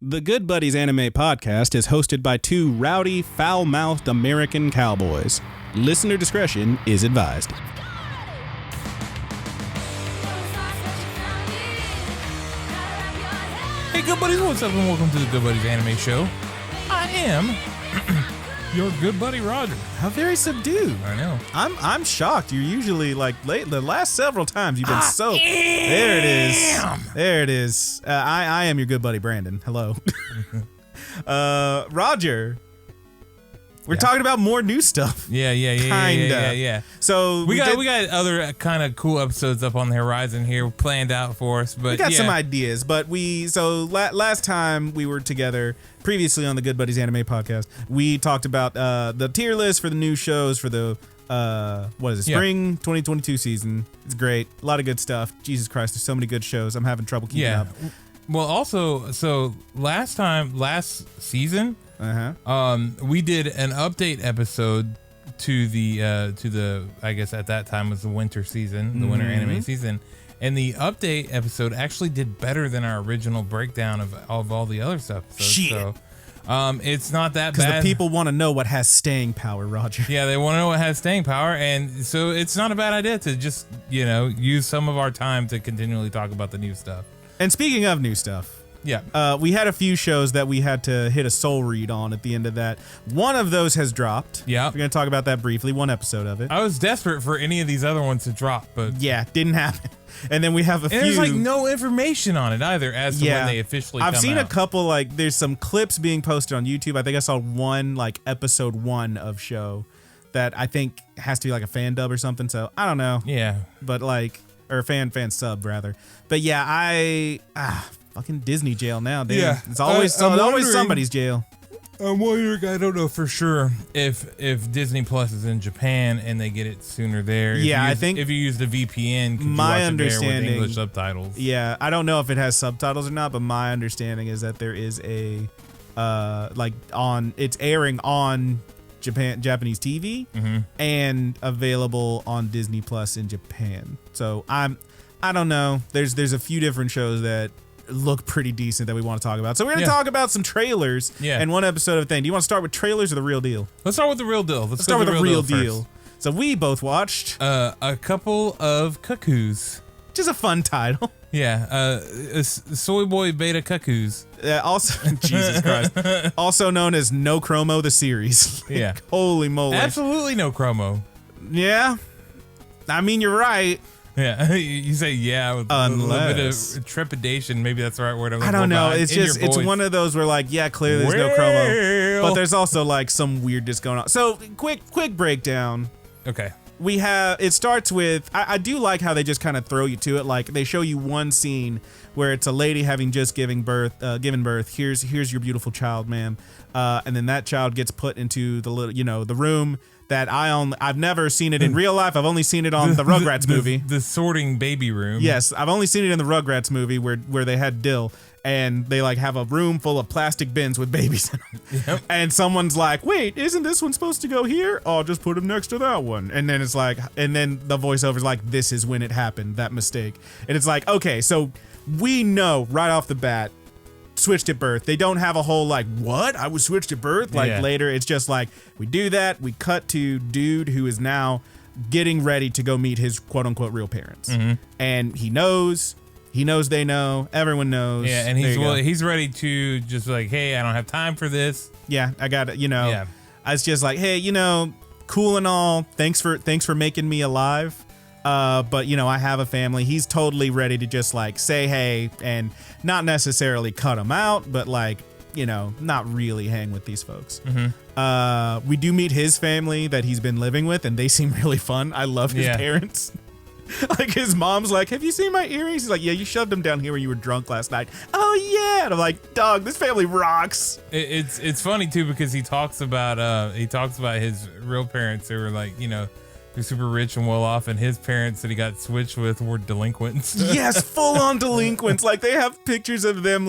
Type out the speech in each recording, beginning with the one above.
The Good Buddies Anime Podcast is hosted by two rowdy, foul-mouthed American cowboys. Listener discretion is advised. Hey, Good Buddies, what's up, and welcome to the Good Buddies Anime Show. I am your good buddy Roger. How very subdued. I know. I'm shocked. You're usually like late. The last several times you've been so. There it is. There it is. I am your good buddy Brandon. Hello. Roger. We're talking about more new stuff. Yeah. So we got other kind of cool episodes up on the horizon here planned out for us, but we got some ideas. But last time we were together, previously on the Good Buddies Anime Podcast, we talked about the tier list for the new shows for the spring 2022 season. It's great, a lot of good stuff. Jesus Christ, there's so many good shows. I'm having trouble keeping up. Well, also, so last season. We did an update episode to the I guess at that time was the winter season, the winter anime season, and the update episode actually did better than our original breakdown of all the other stuff. So, it's not that bad. Because the people want to know what has staying power, Roger. Yeah, they want to know what has staying power, and so it's not a bad idea to just use some of our time to continually talk about the new stuff. And speaking of new stuff. Yeah. We had a few shows that we had to hit a soul read on at the end of that. One of those has dropped. Yeah. We're going to talk about that briefly. One episode of it. I was desperate for any of these other ones to drop, but... Yeah, didn't happen. And then we have a few... there's like no information on it either as to when they officially come out. I've seen a couple, there's some clips being posted on YouTube. I think I saw one, episode 1 of show that I think has to be like a fan dub or something. So, I don't know. Yeah. But or fan sub, rather. But yeah, fucking Disney jail now. Yeah, it's always somebody's jail. I'm wondering. I don't know for sure if Disney Plus is in Japan and they get it sooner there. I think if you use the VPN, my understanding with English subtitles. Yeah, I don't know if it has subtitles or not, but my understanding is that there is a it's airing on Japanese TV and available on Disney Plus in Japan. So I don't know. There's a few different shows that look pretty decent that we want to talk about. So we're going to talk about some trailers and one episode of thing. Do you want to start with trailers or the real deal? Let's start with the real deal. Let's start with the real deal. So we both watched a couple of Cuckoos. Which is a fun title. Yeah, Soy Boy Beta Cuckoos. Also, Jesus Christ. Also known as No Chromo the series. Yeah. Holy moly. Absolutely no chromo. Yeah. I mean, you're right. Yeah, you say with a little bit of trepidation. Maybe that's the right word. I don't know. It's just, it's one of those where clearly there's no chromo. But there's also some weirdness going on. So quick breakdown. Okay. It starts with, I do like how they just kind of throw you to it. They show you one scene where it's a lady having just given birth. Here's your beautiful child, ma'am. And then that child gets put into the little, the room that I've never seen it in real life. I've only seen it on the Rugrats movie. The sorting baby room. Yes, I've only seen it in the Rugrats movie where they had Dill and they have a room full of plastic bins with babies in them. Yep. And someone's like, wait, isn't this one supposed to go here? Oh, just put him next to that one. And then and then the voiceover's like, this is when it happened, that mistake. And it's like, okay, so we know right off the bat, switched at birth. They don't have a whole what? I was switched at birth? Later, it's just we do that. We cut to dude who is now getting ready to go meet his quote unquote real parents. And he knows they know. Everyone knows. Yeah, and he's ready to just hey, I don't have time for this. Yeah, I got it. I was just hey, cool and all. Thanks for making me alive. But I have a family. He's totally ready to just say hey and not necessarily cut him out, but not really hang with these folks. We do meet his family that he's been living with, and they seem really fun. I love his parents. His mom's have you seen my earrings? He's yeah, you shoved them down here when you were drunk last night. Oh yeah. And I'm dog, this family rocks. It's funny too because he talks about his real parents who were they're super rich and well off, and his parents that he got switched with were delinquents. Yes, full on delinquents. They have pictures of them.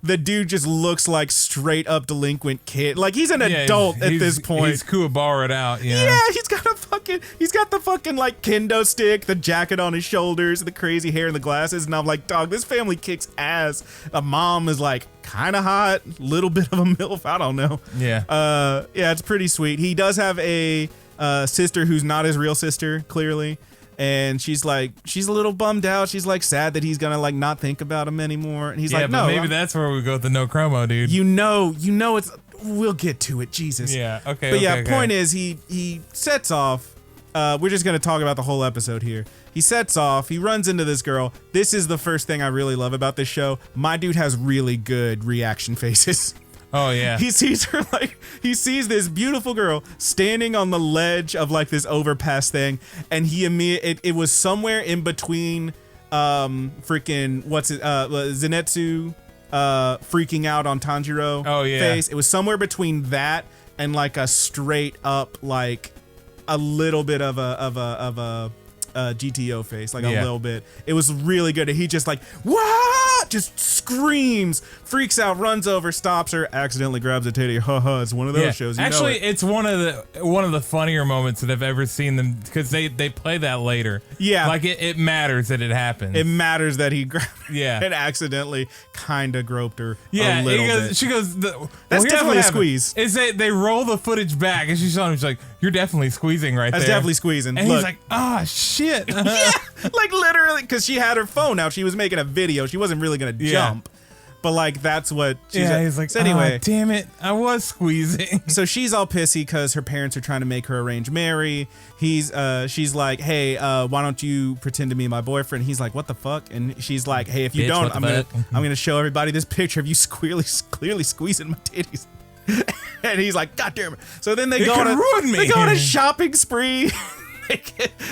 The dude just looks like straight up delinquent kid. He's an adult at this point. He's Kuwabara out. Yeah, he's got a fucking he's got the fucking like kendo stick, the jacket on his shoulders, the crazy hair and the glasses. And I'm like, dog, this family kicks ass. The mom is like kind of hot, little bit of a MILF. I don't know. Yeah. Yeah, it's pretty sweet. He does have a sister who's not his real sister, clearly. And she's a little bummed out. She's like sad that he's gonna like not think about him anymore. And he's like, no, maybe that's where we go with the no chromo, dude. You know, we'll get to it. Jesus. Yeah. Okay. But yeah, point is he sets off. We're just gonna talk about the whole episode here. He sets off. He runs into this girl. This is the first thing I really love about this show. My dude has really good reaction faces. Oh yeah. He sees her he sees this beautiful girl standing on the ledge of like this overpass thing, and he it was somewhere in between freaking Zenitsu freaking out on Tanjiro face. It was somewhere between that and like a straight up like a little bit of a GTO face, like a little bit. It was really good. He just like, what? Just screams, freaks out, runs over, stops her, accidentally grabs a titty. Haha, it's one of those shows. Actually, it's one of the funnier moments that I've ever seen them, because they play that later. Yeah. Like it matters that it happens. It matters that he grabbed and accidentally kind of groped her a little bit. She goes, that's definitely a squeeze. Is they roll the footage back and she's on him, she's like, you're definitely squeezing right there. That's definitely squeezing. And he's like, shit. Yeah, like literally, because she had her phone out. She was making a video. She wasn't really going to jump. But like, that's what she's he's like, so anyway. Damn it, I was squeezing. So she's all pissy because her parents are trying to make her arrange marry. She's like, hey, why don't you pretend to be my boyfriend? He's like, what the fuck? And she's like, hey, if you don't, I'm gonna show everybody this picture of you clearly squeezing my titties. And he's like, God damn it. So then they go on a shopping spree.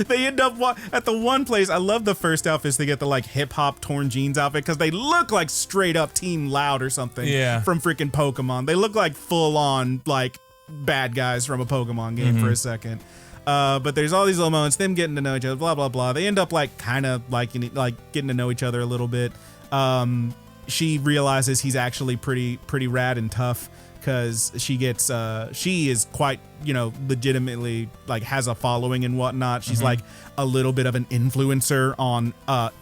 They end up at the one place. I love the first outfits. They get the like hip hop torn jeans outfit because they look like straight up Team Loud or something from freaking Pokemon. They look like full on like bad guys from a Pokemon game for a second. But there's all these little moments, them getting to know each other, blah blah blah. They end up like kind of like getting to know each other a little bit. She realizes he's actually pretty rad and tough, because she is quite, legitimately like has a following and whatnot. She's like a little bit of an influencer on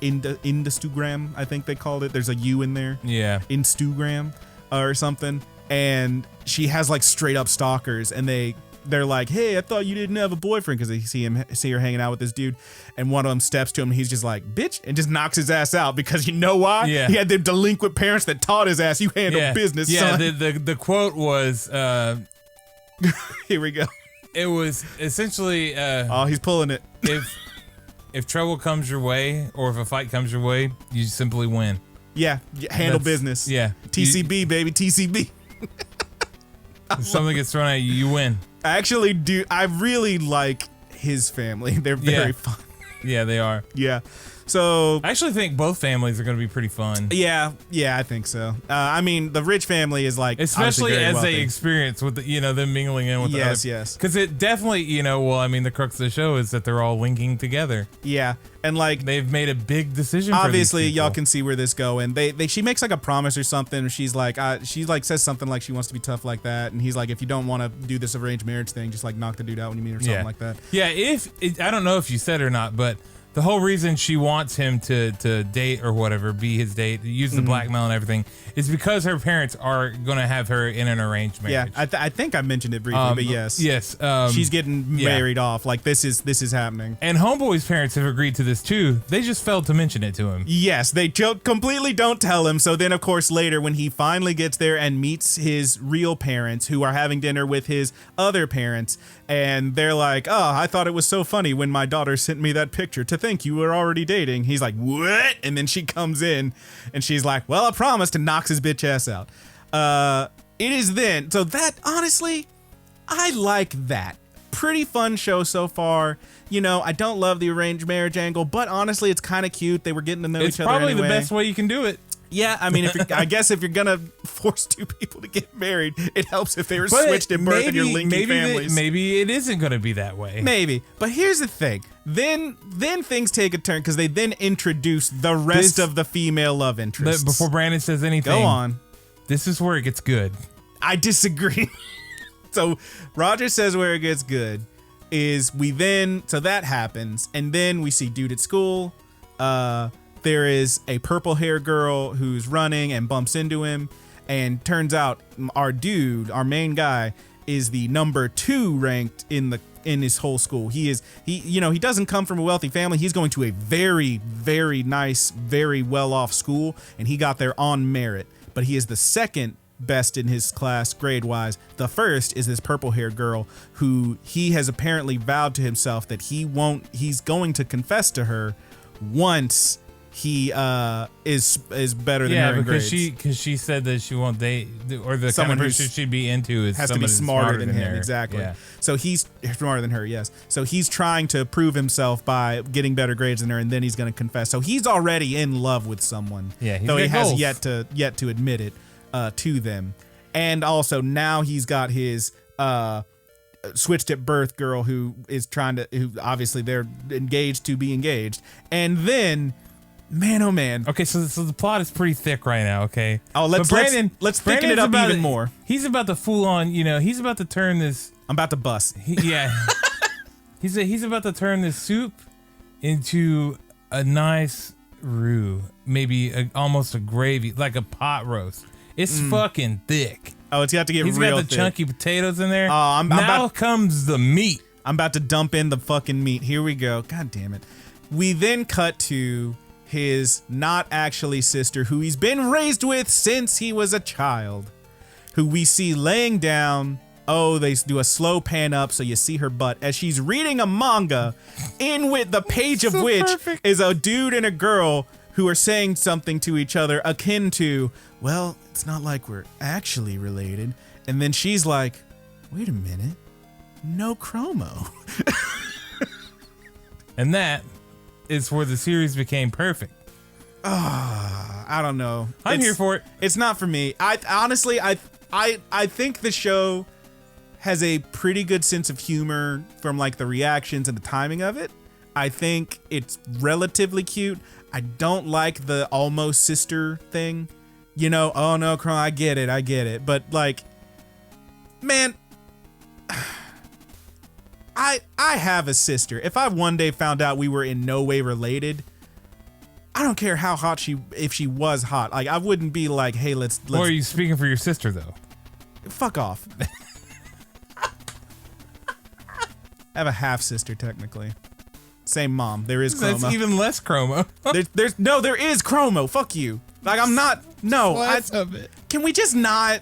Instagram, I think they called it. There's a U in there. Yeah. Instagram or something. And she has like straight up stalkers, and they're like, hey, I thought you didn't have a boyfriend, because they see her hanging out with this dude, and one of them steps to him and he's just like, bitch, and just knocks his ass out, because you know why? Yeah. He had the delinquent parents that taught his ass, you handle business, son. The quote was here we go. It was essentially oh, he's pulling it. If trouble comes your way, or if a fight comes your way, you simply win. Yeah, handle business. Yeah. TCB, baby, TCB. If something gets thrown at you, you win. I actually do. I really like his family. They're very fun. Yeah, they are. Yeah. So I actually think both families are going to be pretty fun. Yeah, I think so. I mean, the rich family is like, especially as they experience with them mingling in with the other. Yes. Because it definitely, the crux of the show is that they're all linking together. Yeah, and like they've made a big decision. Obviously, y'all can see where this go. And she makes like a promise or something. She's like, says something like she wants to be tough like that. And he's like, if you don't want to do this arranged marriage thing, just like knock the dude out when you meet or something like that. Yeah, I don't know if you said or not, but the whole reason she wants him to date or whatever, be his date, use the blackmail and everything, is because her parents are going to have her in an arranged marriage. Yeah, I think I mentioned it briefly, but yes. Yes. She's getting married off. Like, this is happening. And Homeboy's parents have agreed to this too. They just failed to mention it to him. Yes, they completely don't tell him. So then, of course, later when he finally gets there and meets his real parents, who are having dinner with his other parents, and they're like, oh, I thought it was so funny when my daughter sent me that picture to think you were already dating. He's like, what? And then she comes in and she's like, well, I promised, and knocks his bitch ass out. It is then. So that, honestly, I like that. Pretty fun show so far. I don't love the arranged marriage angle, but honestly, it's kind of cute. They were getting to know each other anyway. It's probably the best way you can do it. Yeah, I mean, I guess if you're gonna force two people to get married, it helps if they were switched in birth and you're linking families. Maybe it isn't gonna be that way. Maybe, but here's the thing. Then things take a turn, because they then introduce the rest of the female love interests. Before Brandon says anything, go on. This is where it gets good. I disagree. So Roger says where it gets good. is so that happens, and then we see dude at school. There is a purple hair girl who's running and bumps into him, and turns out our main guy, is the number 2 ranked in his whole school. He doesn't come from a wealthy family. He's going to a very, very nice, very well-off school, and he got there on merit. But he is the second best in his class grade-wise. The first is this purple-haired girl who he has apparently vowed to himself that he's going to confess to her once he is better than her in grades. because she said that she won't date, or the Someone kind of person she'd be into is has to be smarter than him. her. Exactly. Yeah. So he's smarter than her. Yes. So he's trying to prove himself by getting better grades than her, and then he's going to confess. So he's already in love with someone. Yeah. Though he has yet to admit it to them. And also now he's got his switched at birth girl who obviously they're engaged to be engaged. And then, man, oh man. Okay, so the plot is pretty thick right now, okay? Oh, let's thicken it up even more. He's about to full on, he's about to turn this. I'm about to bust. He's about to turn this soup into a nice roux, maybe almost a gravy, like a pot roast. It's fucking thick. Oh, it's got to get real thick. He's got the chunky potatoes in there. Oh, now comes the meat. I'm about to dump in the fucking meat. Here we go. God damn it. We then cut to his not actually sister, who he's been raised with since he was a child, who we see laying down. Oh, they do a slow pan up so you see her butt as she's reading a manga, in with the page of which is a dude and a girl who are saying something to each other akin to, well, it's not like we're actually related. And then she's like, wait a minute, no chromo. And that is where the series became perfect. I don't know. I'm here for it. It's not for me. I honestly think the show has a pretty good sense of humor from like the reactions and the timing of it. I think it's relatively cute. I don't like the almost sister thing. Oh no, Chrome, I get it. But like, man, I have a sister. If I one day found out we were in no way related, I don't care how hot if she was hot. Like, I wouldn't be like, hey, let's. Or are you speaking for your sister though? Fuck off. I have a half sister technically. Same mom. There is chromo. That's even less chromo. there is chromo. Fuck you. Like, I'm not. No. Can we just not?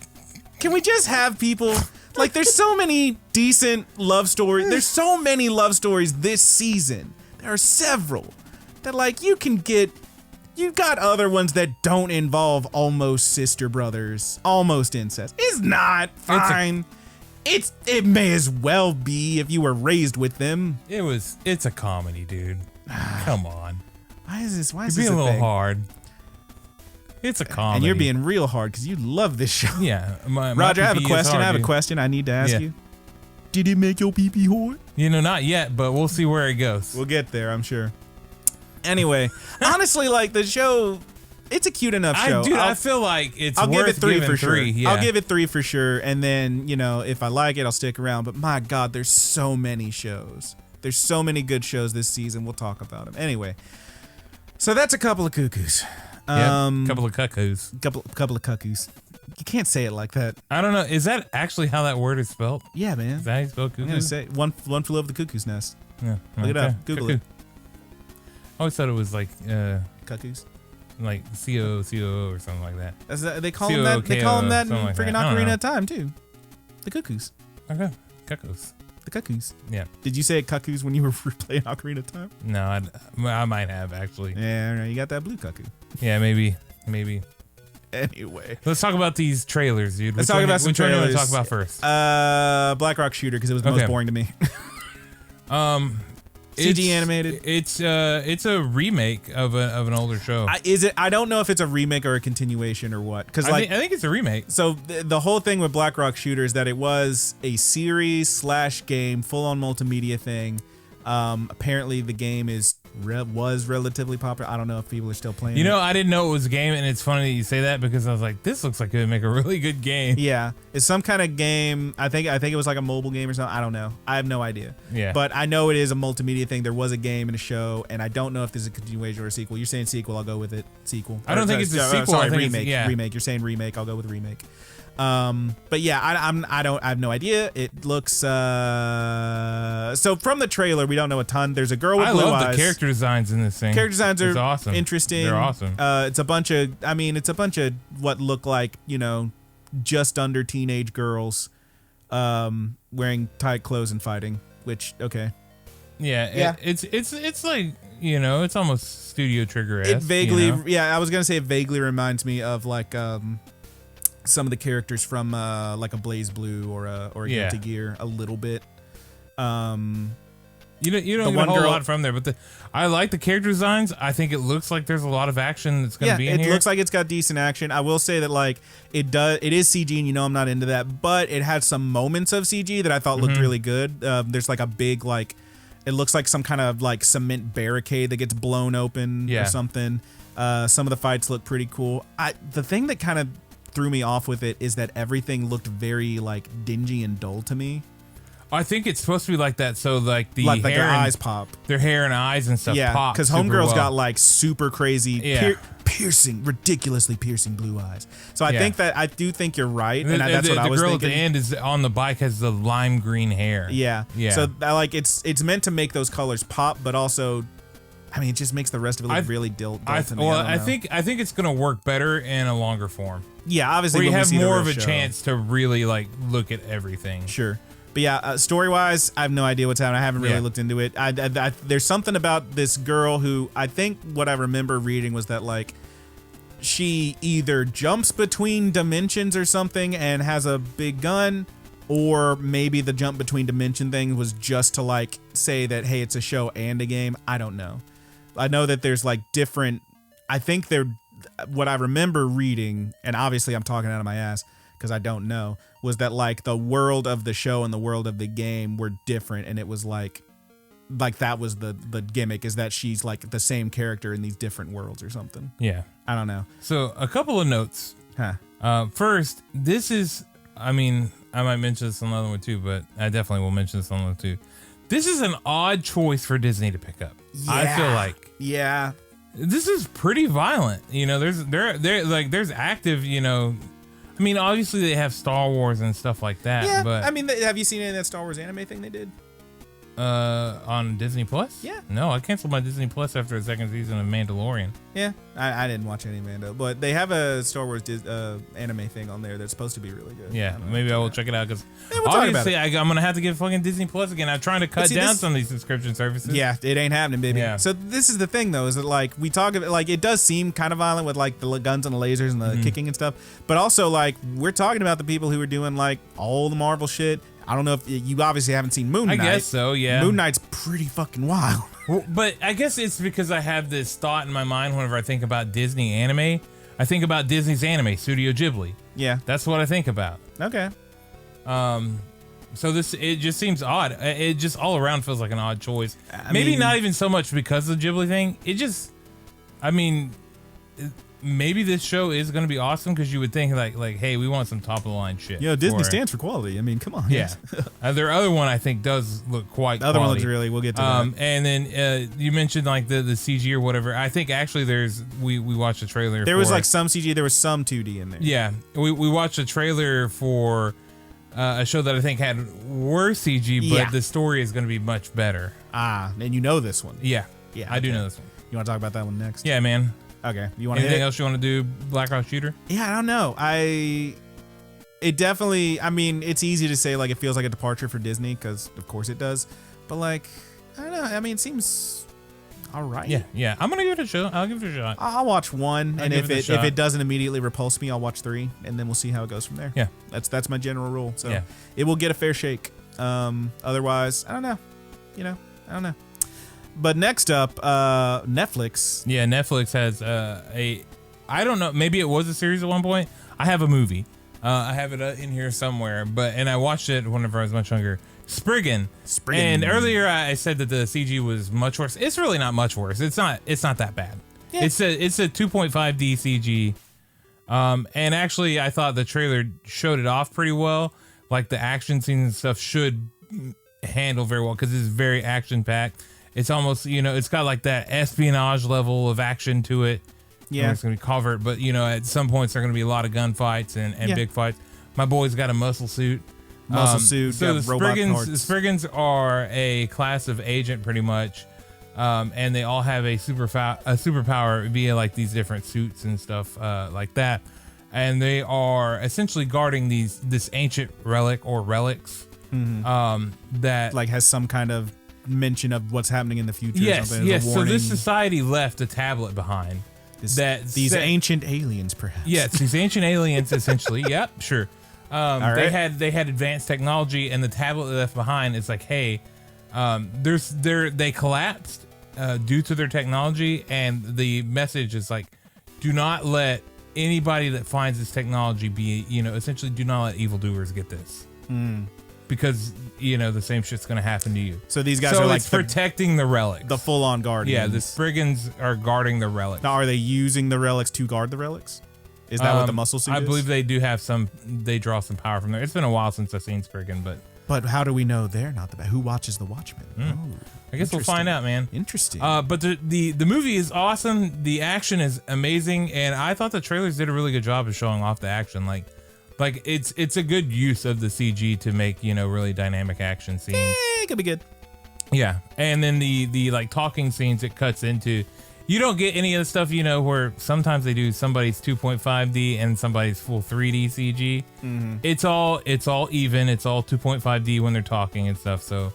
Can we just have people? Like, there's so many decent love stories. There's so many love stories this season. There are several that, like, you can get. You've got other ones that don't involve almost sister brothers, almost incest. It's not fine. It may as well be if you were raised with them. It's a comedy, dude. Come on. Why is this? You're being a little hard. It's a comedy. And you're being real hard because you love this show. Yeah. Roger, I have a question. I have a question I need to ask you. Did it make your pee-pee hard? Not yet, but we'll see where it goes. We'll get there, I'm sure. Anyway, honestly, like, the show, it's a cute enough show. I feel like it's I'll give it 3 for sure. Yeah. I'll give it 3 for sure. And then, if I like it, I'll stick around. But my God, there's so many shows. There's so many good shows this season. We'll talk about them. Anyway, so that's a couple of cuckoos. Couple of cuckoos. Couple of cuckoos. You can't say it like that. I don't know. Is that actually how that word is spelled? Yeah, man. Is that how you spell cuckoo? I'm gonna say one flew over the cuckoo's nest. Yeah. Look it up. Google it. I always thought it was like cuckoos, like COO or something like that. They call them that. They call them that in like freaking Ocarina of Time too. The cuckoos. Okay, cuckoos. The cuckoos. Yeah. Did you say cuckoos when you were playing Ocarina of Time? No, I might have actually. Yeah, you got that blue cuckoo. Yeah, maybe. Anyway, let's talk about these trailers, dude. Let's talk about some trailers. Which one do you want to talk about first? Black Rock Shooter, because it was the most boring to me. CG animated. It's a remake of an older show. Is it? I don't know if it's a remake or a continuation or what. Because I think it's a remake. So the whole thing with Black Rock Shooter is that it was a series / game, full on multimedia thing. Apparently the game is was relatively popular. I don't know if people are still playing. You know, I didn't know it was a game, and it's funny that you say that because I was like, this looks like it would make a really good game. Yeah, it's some kind of game. I think it was like a mobile game or something. I don't know. I have no idea. Yeah. But I know it is a multimedia thing. There was a game and a show, and I don't know if this is a continuation or a sequel. You're saying sequel, I'll go with it. Sequel. I don't think it's a sequel. Sorry, I think remake. yeah. Remake. You're saying remake. I'll go with remake. But yeah, I have no idea. It looks so from the trailer we don't know a ton. There's a girl with blue eyes. I love the character designs in this thing. Character designs are awesome. Interesting. They're awesome. It's a bunch of what look like, you know, just under teenage girls wearing tight clothes and fighting, which okay. Yeah. It's like, you know, it's almost Studio Trigger-esque. It vaguely, you know? yeah, I was gonna say it vaguely reminds me of like some of the characters from like a Blaze Blue or a Guilty Gear a little bit. You don't get a whole lot from there, but I like the character designs. I think it looks like there's a lot of action that's going to be in here. It looks like it's got decent action. I will say that like it is CG, and you know I'm not into that, but it had some moments of CG that I thought looked really good. There's like a big like it looks like some kind of like cement barricade that gets blown open or something. Some of the fights look pretty cool. The thing that kind of threw me off with it is that everything looked very like dingy and dull to me. I think it's supposed to be like that, so like the like hair their and, eyes pop. Their hair and eyes and stuff pop. Because Homegirl's got like super crazy, piercing, ridiculously piercing blue eyes. So I do think you're right, and that's what I was thinking. The girl at the end is on the bike has the lime green hair. Yeah. So like it's meant to make those colors pop, but also, I mean, it just makes the rest of it look really dull to me. Well, I think it's gonna work better in a longer form. Yeah, obviously, where you have more of a chance to really like look at everything. Sure. But yeah, story-wise, I have no idea what's happening. I haven't really looked into it. There's something about this girl who I think what I remember reading was that like she either jumps between dimensions or something and has a big gun, or maybe the jump between dimension thing was just to like say that, hey, it's a show and a game. I don't know. I know that there's like different. I think what I remember reading, and obviously I'm talking out of my ass because I don't know, was that like the world of the show and the world of the game were different, and it was like that was the gimmick, is that she's like the same character in these different worlds or something. Yeah, I don't know. So a couple of notes. First, this is, I mean, I might mention this on another one too, but I definitely will mention this on another too. This is an odd choice for Disney to pick up. Yeah. I feel like. Yeah. This is pretty violent. You know, there's active, you know, I mean, obviously they have Star Wars and stuff like that. Yeah, but I mean, have you seen any of that Star Wars anime thing they did? On Disney Plus? Yeah. No, I canceled my Disney Plus after the second season of Mandalorian. Yeah, I didn't watch any Mando, but they have a Star Wars anime thing on there that's supposed to be really good. Yeah, maybe I will check it out because we'll obviously I'm gonna have to get fucking Disney Plus again. I'm trying to cut down some of these subscription services. Yeah, it ain't happening, baby. Yeah. So this is the thing though, is that like we talk about, like it does seem kind of violent with like the guns and the lasers and the kicking and stuff, but also like we're talking about the people who are doing like all the Marvel shit. I don't know if you obviously haven't seen Moon Knight. I guess so, yeah. Moon Knight's pretty fucking wild. Well, but I guess it's because I have this thought in my mind whenever I think about Disney anime. I think about Disney's anime, Studio Ghibli. Yeah. That's what I think about. Okay. So it just seems odd. It just all around feels like an odd choice. Maybe mean, not even so much because of the Ghibli thing. It just, I mean, maybe this show is going to be awesome because you would think like, hey, we want some top of the line shit. You know, Disney stands for quality. I mean, come on. Yeah. Their other one I think does look quite. The other one looks really. We'll get to that. And then you mentioned like the CG or whatever. I think actually we watched a trailer. There was like some CG. There was some 2D in there. Yeah, we watched a trailer for a show that I think had worse CG, but the story is going to be much better. And you know this one. Yeah, I do know this one. You want to talk about that one next? Yeah, man. Okay. You want anything else you want to do? Black Ops Shooter? Yeah, I don't know. It definitely. I mean, it's easy to say like it feels like a departure for Disney because of course it does. But like, I don't know. I mean, it seems all right. Yeah. I'm gonna give it a shot. I'll give it a shot. I'll watch one, and if it doesn't immediately repulse me, I'll watch 3, and then we'll see how it goes from there. Yeah. That's my general rule. So it will get a fair shake. Otherwise, I don't know. I don't know. But next up, Netflix. Yeah, Netflix has I don't know, maybe it was a series at one point. I have a movie. I have it in here somewhere, and I watched it whenever I was much younger. Spriggan. And earlier I said that the CG was much worse. It's really not much worse. It's not that bad. Yeah. It's a 2.5D CG. And actually I thought the trailer showed it off pretty well. Like the action scenes and stuff should handle very well because it's very action packed. It's almost, it's got like that espionage level of action to it. Yeah. It's going to be covert, but at some points there are going to be a lot of gunfights and big fights. My boy's got a muscle suit. So the Spriggans are a class of agent pretty much. And they all have a superpower via like these different suits and stuff like that. And they are essentially guarding this ancient relic or relics that like has some kind of mention of what's happening in the future. Yes. So this society left a tablet behind. These ancient aliens, perhaps. Yes, these ancient aliens, essentially. Yep, sure. They had advanced technology, and the tablet they left behind is like, hey, they collapsed due to their technology, and the message is like, do not let anybody that finds this technology be, essentially do not let evildoers get this. Because the same shit's gonna happen to you. So these guys are like protecting the relics, the full-on guardians. Yeah, the Spriggans are guarding the relics. Now, are they using the relics to guard the relics? Is that what the muscle suit is? I believe they do have some. They draw some power from there. It's been a while since I've seen Spriggan, but how do we know they're not the bad? Who watches the Watchmen? I guess we'll find out, man. Interesting. But the movie is awesome. The action is amazing, and I thought the trailers did a really good job of showing off the action. Like it's a good use of the CG to make really dynamic action scenes. It could be good. Yeah, and then the like talking scenes it cuts into. You don't get any of the stuff, where sometimes they do somebody's 2.5D and somebody's full 3D CG. It's all even. It's all 2.5D when they're talking and stuff. So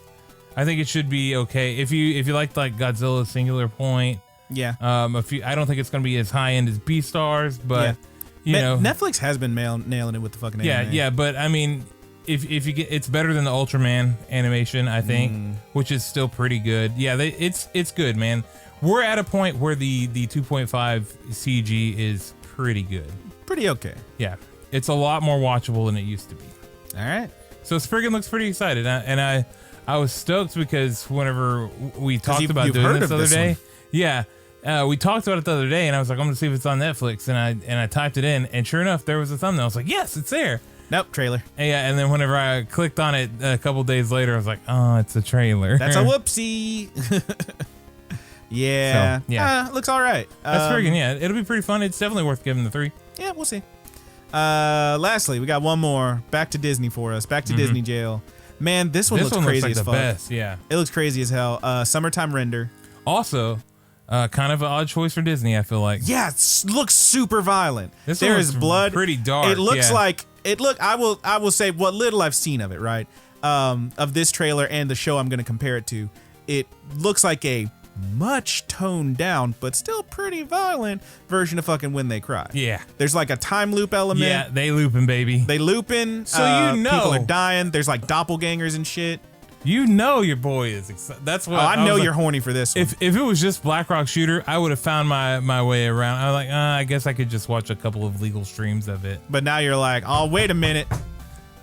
I think it should be okay. If you like Godzilla Singular Point, yeah. I don't think it's gonna be as high end as Beastars, but Netflix has been nailing it with the fucking anime. Yeah. But I mean, if you get, it's better than the Ultraman animation, I think, which is still pretty good. Yeah, it's good, man. We're at a point where the 2.5 CG is pretty good. Pretty okay. Yeah. It's a lot more watchable than it used to be. All right. So Spriggan looks pretty excited. And I was stoked because whenever we talked about doing this the other day. Yeah. We talked about it the other day and I was like, I'm going to see if it's on Netflix. And I typed it in and sure enough, there was a thumbnail. I was like, yes, it's there. Nope, trailer. And then whenever I clicked on it a couple days later, I was like, oh, it's a trailer. That's a whoopsie. Yeah. So, yeah. Looks all right. That's Spriggan, yeah. It'll be pretty fun. It's definitely worth giving the 3. Yeah, we'll see. Lastly, we got one more. Back to Disney for us. Back to Disney jail. Man, this one looks crazy as fuck. Best, yeah. It looks crazy as hell. Summertime render. Also, kind of an odd choice for Disney, I feel like. Yeah, it looks super violent. There is blood. Pretty dark. It looks like I will say what little I've seen of it, right? Of this trailer and the show I'm going to compare it to. It looks like a much toned down, but still pretty violent version of fucking When They Cry. Yeah. There's like a time loop element. Yeah, they looping, baby. They looping. So people are dying. There's like doppelgangers and shit. Your boy is excited. That's what I know you're horny for this one. If it was just Black Rock Shooter, I would have found my way around. I was like, I guess I could just watch a couple of legal streams of it. But now you're like, oh, wait a minute.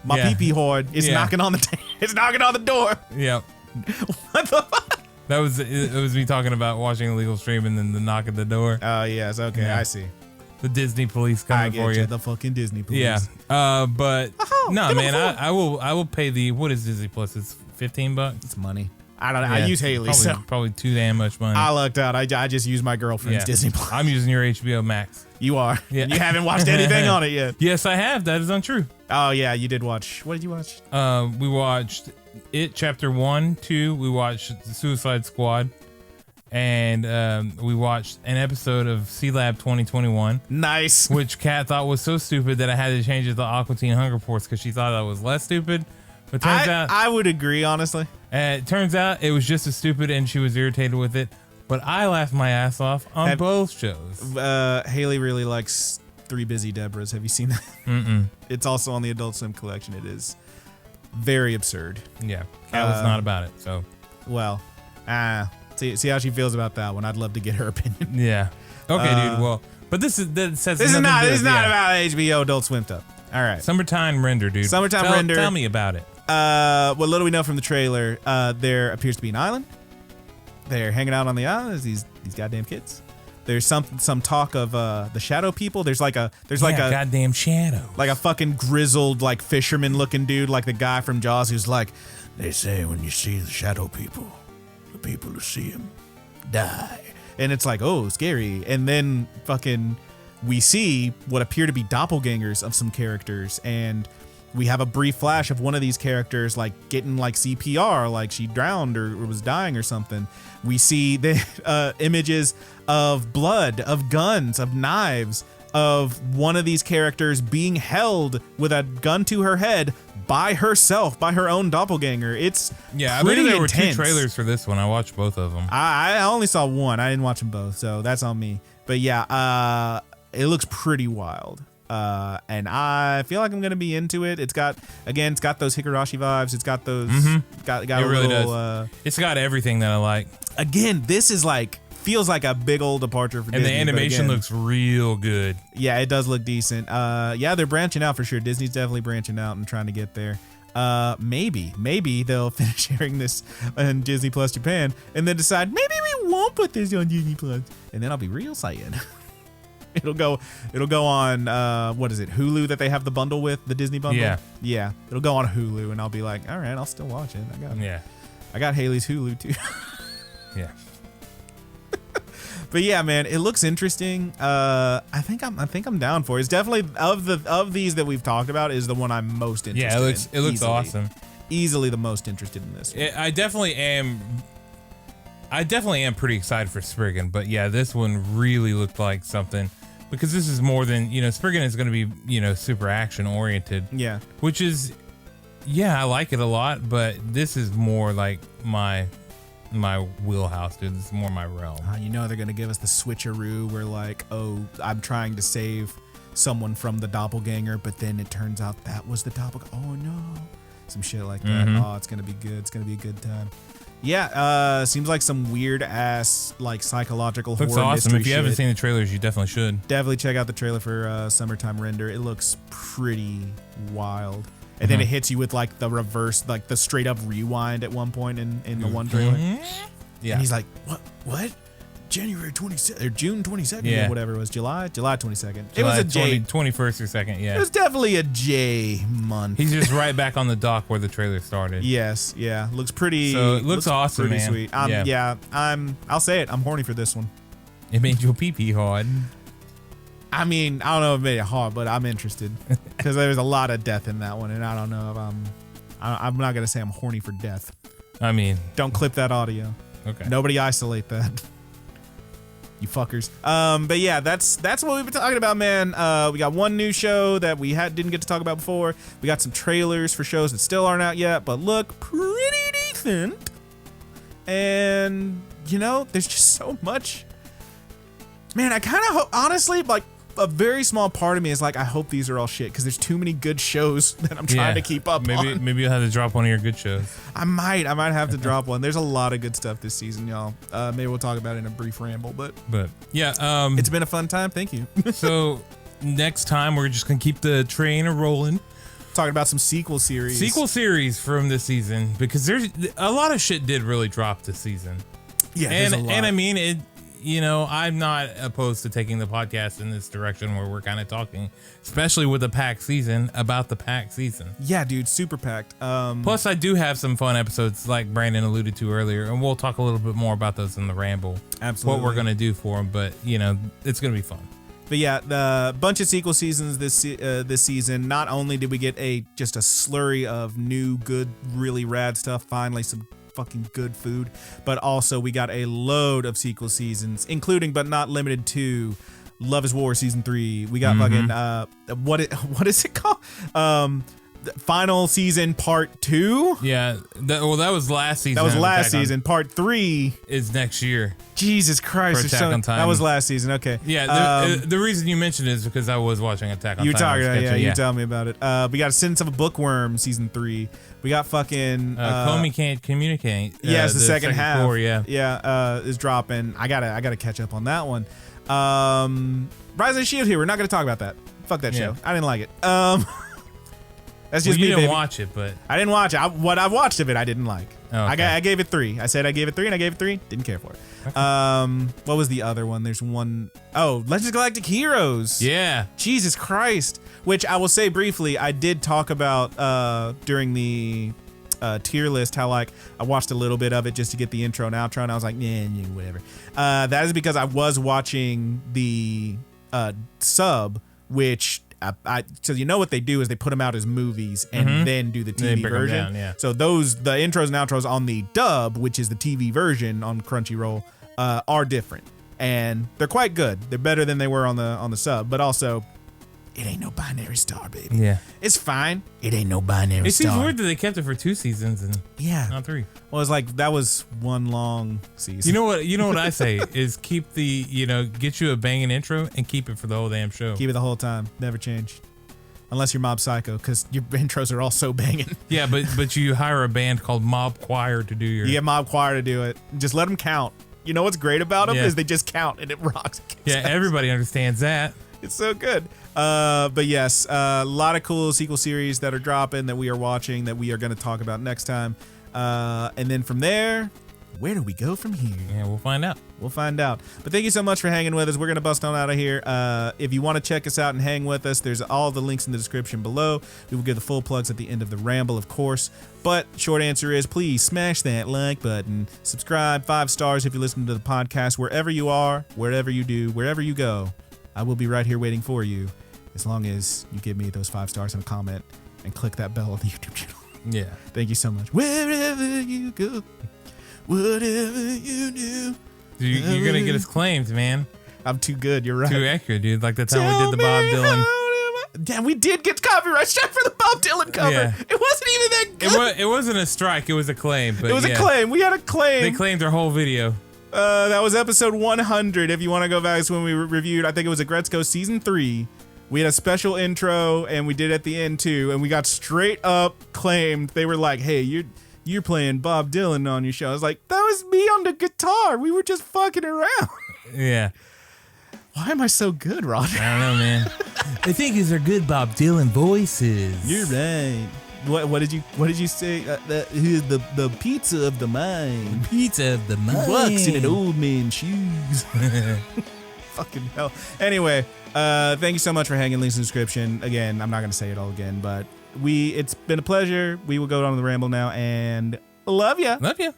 My pee-pee horde is knocking on it's knocking on the door. Yep. What the fuck? It was me talking about watching a legal stream and then the knock at the door. Oh, yes. Okay, yeah. I see. The Disney police coming for you. The fucking Disney police. Yeah. But no, man, I will pay the, what is Disney Plus? It's $15. It's money. I don't know. I use Haley, probably too damn much money. I lucked out. I just use my girlfriend's Disney Plus. I'm using your HBO Max. You are. Yeah. You haven't watched anything on it yet. Yes, I have. That is untrue. Oh yeah, you did watch. What did you watch? We watched It Chapter 1, 2. We watched The Suicide Squad, and we watched an episode of Sea Lab 2021. Nice. Which Kat thought was so stupid that I had to change it to Aqua Teen Hunger Force because she thought that was less stupid. But turns out I would agree, honestly. It turns out it was just as stupid, and she was irritated with it. But I laughed my ass off on both shows. Haley really likes Three Busy Debras. Have you seen that? Mm-mm. It's also on the Adult Swim collection. It is very absurd. Yeah, Kat was not about it. So, well, see how she feels about that one. I'd love to get her opinion. Yeah. Okay, dude. Well, but this is not about HBO Adult Swim stuff. All right. Summertime render, dude. Summertime render. Tell me about it. What little we know from the trailer, there appears to be an island. They're hanging out on the island as these goddamn kids. There's some talk of the shadow people. There's like a goddamn shadow. Like a fucking grizzled like fisherman looking dude, like the guy from Jaws who's like, they say when you see the shadow people, the people who see him die. And it's like, oh, scary. And then fucking we see what appear to be doppelgangers of some characters, and we have a brief flash of one of these characters like getting like CPR, like she drowned or was dying or something. We see the images of blood, of guns, of knives, of one of these characters being held with a gun to her head by herself, by her own doppelganger. It's I believe there were 2 trailers for this one. I watched both of them. I only saw one. I didn't watch them both, so that's on me. But yeah, it looks pretty wild. And I feel like I'm gonna be into it. It's got those Higurashi vibes. It's got those. Got it a really little. Does. It's got everything that I like. Again, this is like feels like a big old departure for Disney. And the animation looks real good. Yeah, it does look decent. Yeah, they're branching out for sure. Disney's definitely branching out and trying to get there. Maybe they'll finish airing this on Disney Plus Japan and then decide maybe we won't put this on Disney Plus, and then I'll be real excited. It'll go on what is it, Hulu, that they have the bundle with, the Disney bundle? Yeah. It'll go on Hulu and I'll be like, all right, I'll still watch it. I got Haley's Hulu too. Yeah. But yeah, man, it looks interesting. I think I'm down for it. It's definitely of these that we've talked about is the one I'm most interested in. Yeah, it looks awesome. Easily the most interested in this one. I definitely am pretty excited for Spriggan, but yeah, this one really looked like something, because this is more than, Spriggan is going to be, super action oriented. Yeah. Which is, I like it a lot, but this is more like my wheelhouse, dude. This is more my realm. They're going to give us the switcheroo where like, oh, I'm trying to save someone from the doppelganger, but then it turns out that was the doppelganger. Oh no. Some shit like that. Oh, it's going to be good. It's going to be a good time. Yeah, seems like some weird ass like psychological horror mystery. Looks awesome. If you haven't seen the trailers, you definitely should. Definitely check out the trailer for Summertime Render. It looks pretty wild. And then it hits you with like the reverse, like the straight up rewind at one point in the one trailer. Yeah. And he's like, what? January 22nd or June 22nd or whatever it was. July 22nd. It was a J. 21st or 2nd, yeah. It was definitely a J month. He's just right back on the dock where the trailer started. Yes, yeah. Looks pretty. So it looks awesome, pretty man. Sweet. I'll say it. I'm horny for this one. It made your pee-pee hard. I mean, I don't know if it made it hard, but I'm interested because there's a lot of death in that one, and I don't know if I'm not gonna say I'm horny for death. I mean, don't clip that audio. Okay. Nobody isolate that. You fuckers. But yeah, that's what we've been talking about, man. We got one new show that we didn't get to talk about before. We got some trailers for shows that still aren't out yet, but look pretty decent. And there's just so much. Man, I kind of honestly, like, a very small part of me is like, I hope these are all shit because there's too many good shows that I'm trying to keep up on. Maybe you'll have to drop one of your good shows. I might have to drop one. There's a lot of good stuff this season, y'all. Maybe we'll talk about it in a brief ramble, but yeah, it's been a fun time. Thank you. So next time we're just gonna keep the train rolling. Talking about some sequel series from this season, because there's a lot of shit did really drop this season. Yeah, and I mean it. I'm not opposed to taking the podcast in this direction where we're kind of talking, especially with the packed season, about the packed season. Yeah, dude, super packed. Plus, I do have some fun episodes like Brandon alluded to earlier, and we'll talk a little bit more about those in the ramble. Absolutely. What we're going to do for them, but, it's going to be fun. But yeah, the bunch of sequel seasons this season. Not only did we get just a slurry of new, good, really rad stuff, finally some fucking good food, but also we got a load of sequel seasons, including but not limited to Love is War season 3. We got fucking what is it called? Final season part 2. Yeah, that was last season. That was last season. Part 3 is next year. Jesus Christ! That was last season. Okay. Yeah. The reason you mentioned it is because I was watching Attack on Titan. You talking about you tell me about it. We got Sentence of a Bookworm season 3. We got fucking Comey Can't Communicate. Yes, the second half. Core, is dropping. I gotta catch up on that one. Rise of the Shield here. We're not gonna talk about that. Fuck that show. I didn't like it. That's Well, just you me, didn't baby. watch it, but I didn't watch it. What I watched of it, I didn't like. Oh, okay. I gave it 3. I said I gave it 3, and I gave it 3. Didn't care for it. Okay. What was the other one? There's one. Oh, Legends of Galactic Heroes. yeah. Jesus Christ. Which I will say briefly, I did talk about during the tier list, how like I watched a little bit of it just to get the intro and outro, and I was like, yeah, whatever. That is because I was watching the sub, which so you know what they do is they put them out as movies and then do the TV version. Down, So the intros and outros on the dub, which is the TV version on Crunchyroll, are different, and they're quite good. They're better than they were on the sub, but also it ain't no binary star, baby. Yeah. It's fine. It ain't no binary It star. seems weird that they kept it for 2 seasons and not 3. Well, it's like that was one long season. You know what I say is keep the, get you a banging intro and keep it for the whole damn show. Keep it the whole time. Never change. Unless you're Mob Psycho, because your intros are all so banging. Yeah, but you hire a band called Mob Choir to do your... You get Mob Choir to do it. Just let them count. You know what's great about them is they just count and it rocks. Yeah, everybody understands that. It's so good. But yes, a lot of cool sequel series that are dropping that we are watching that we are going to talk about next time. And then from there, where do we go from here? Yeah, we'll find out. We'll find out. But thank you so much for hanging with us. We're going to bust on out of here. If you want to check us out and hang with us, there's all the links in the description below. We will give the full plugs at the end of the ramble, of course. But short answer is please smash that like button. Subscribe, 5 stars if you listen to the podcast. Wherever you are, wherever you do, wherever you go, I will be right here waiting for you. As long as you give me those 5 stars and a comment and click that bell on the YouTube channel. Yeah. Thank you so much. Wherever you go, whatever you do. You're going to get us claimed, man. I'm too good. You're right. Too accurate, dude. Like the time we did the Bob Dylan. Damn, we did get copyright strike for the Bob Dylan cover. Yeah. It wasn't even that good. It wasn't a strike. It was a claim. But it was a claim. We had a claim. They claimed their whole video. That was episode 100. If you want to go back, it's when we reviewed, I think it was a Gretzko season 3. We had a special intro, and we did at the end too, and we got straight up claimed. They were like, "Hey, you're playing Bob Dylan on your show." I was like, "That was me on the guitar. We were just fucking around." Yeah. Why am I so good, Roger? I don't know, man. I think these are good Bob Dylan voices. You're right. What did you say? Who's the pizza of the mind? Pizza of the mind. Walks in an old man's shoes. Fucking hell. Anyway, thank you so much for hanging. Links in the description. Again, I'm not gonna say it all again, but it's been a pleasure. We will go on the ramble now, and love ya. Love ya.